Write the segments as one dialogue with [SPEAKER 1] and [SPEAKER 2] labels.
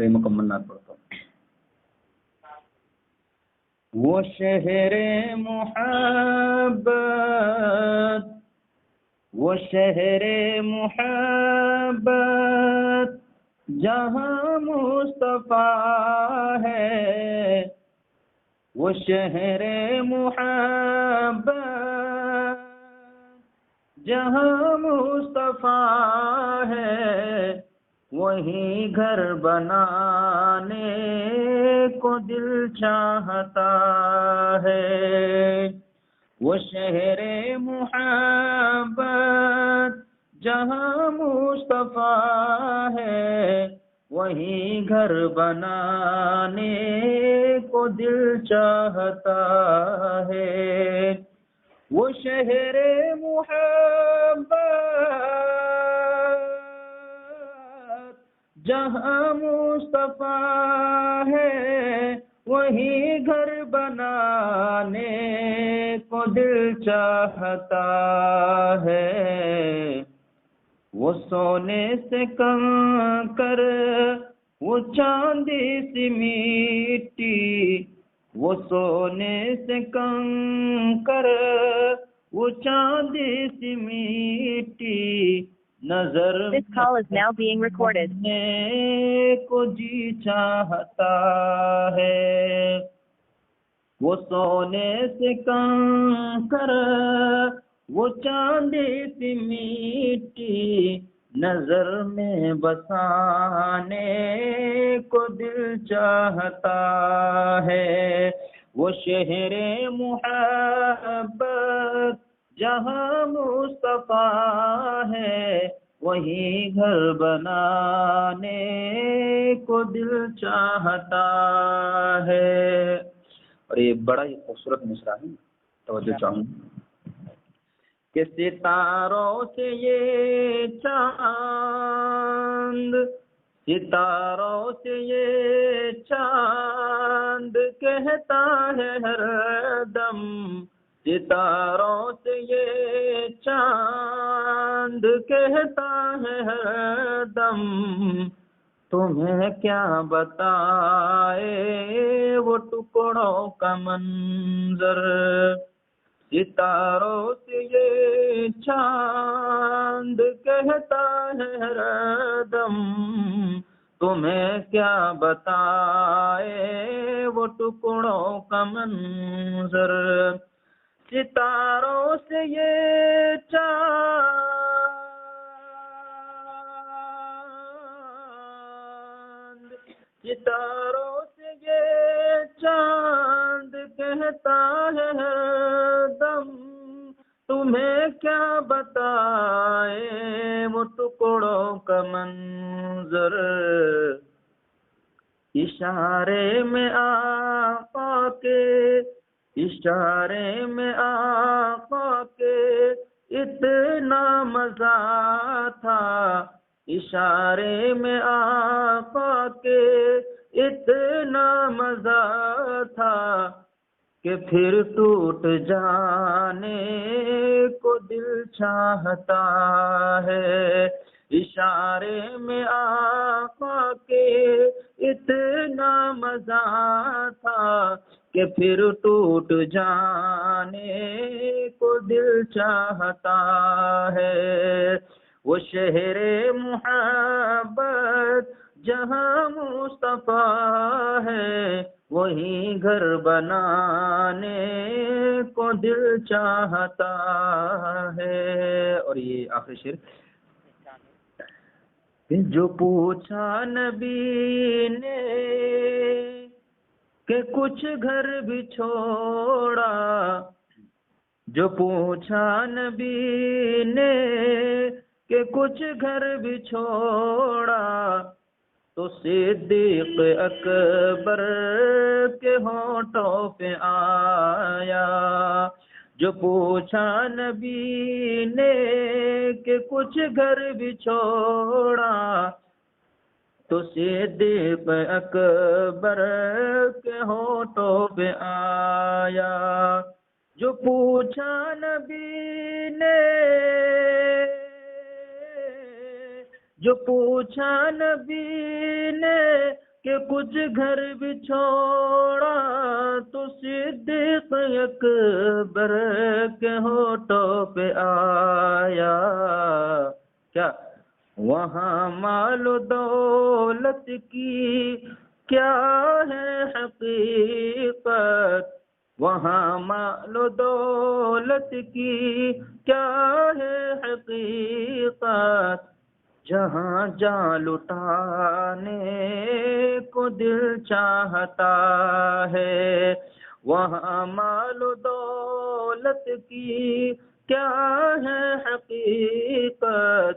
[SPEAKER 1] یہ مکمل نعت پڑھتا ہوں۔ وہ شہر محبت، وہ شہر محبت جہاں مصطفیٰ ہے، وہ شہر محبت جہاں مصطفیٰ ہے، وہی گھر بنانے کو دل چاہتا ہے۔ وہ شہر محبت جہاں مصطفیٰ ہے، وہی گھر بنانے کو دل چاہتا ہے۔ وہ شہر محبت جہاں مصطفیٰ ہے، وہی گھر بنانے کو دل چاہتا ہے۔ وہ سونے سے کنکر، وہ چاندی سی مٹی، وہ سونے سے کنکر، وہ چاندی سی مٹی، نظر میں کو جی چاہتا ہے۔ وہ سونے سے کنکر، وہ چاندی سی مٹی، نظر میں بسانے کو دل چاہتا ہے۔ وہ شہر محبت جہاں مصطفیٰ ہے، وہی گھر بنانے کو دل چاہتا ہے۔ اور یہ بڑا ہی خوبصورت مصرع ہے، توجہ چاہوں کہ ستاروں سے یہ چاند، ستاروں سے یہ چاند کہتا ہے ہر دم، ستاروں سے یہ چاند کہتا ہے ہر دم، تمہیں کیا بتائے وہ ٹکڑوں کا منظر۔ ستاروں سے یہ چاند کہتا ہے ہر دم، تمہیں کیا بتائے وہ ٹکڑوں کا منظر۔ ستاروں سے یہ چاند، ستاروں سے یہ چاند کہتا ہے ہر دم، تمہیں کیا بتائے وہ ٹکڑوں کا منظر۔ اشارے میں آقا کے، اشارے میں آقا کے اتنا مزہ تھا، اشارے میں آقا کے اتنا مزہ تھا کہ پھر ٹوٹ جانے کو دل چاہتا ہے۔ اشارے میں آقا کے اتنا مزہ تھا کہ پھر ٹوٹ جانے کو دل چاہتا ہے۔ وہ شہر محبت جہاں مصطفیٰ ہے، وہی گھر بنانے کو دل چاہتا ہے۔ اور یہ آخری شعر کہ جو پوچھا نبی نے کہ کچھ گھر بھی چھوڑا، جو پوچھا نبی نے کہ کچھ گھر بھی چھوڑا، تو صدیق اکبر کے ہونٹوں پہ آیا۔ جو پوچھا نبی نے کہ کچھ گھر بھی چھوڑا، تو صدیق اکبر کے ہونٹوں پہ آیا۔ جو پوچھا نبی نے، جو پوچھا نبی نے کہ کچھ گھر بھی چھوڑا تو صدیق اکبر کے ہونٹوں پہ آیا. کیا وہاں مال و دولت کی کیا ہے حقیقت، وہاں مال و دولت کی کیا ہے حقیقت، جہاں جان لٹانے کو دل چاہتا ہے. وہاں مال و دولت کی کیا ہے حقیقت،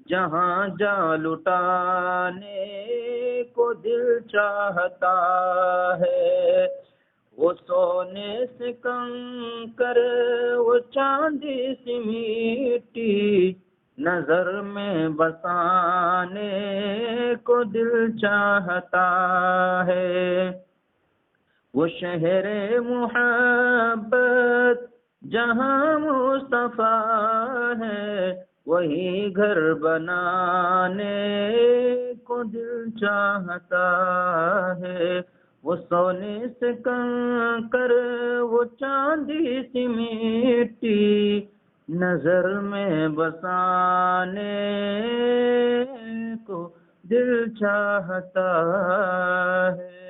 [SPEAKER 1] جہاں جان لٹانے کو دل چاہتا ہے. وہ سونے سے کنکر وہ چاندی سی مٹی نظر میں بسانے کو دل چاہتا ہے. وہ شہر محبت جہاں مصطفیٰ ہے وہی گھر بنانے کو دل چاہتا ہے. وہ سونے سے کنکر وہ چاندی سی مٹی نظر میں بسانے کو دل چاہتا ہے.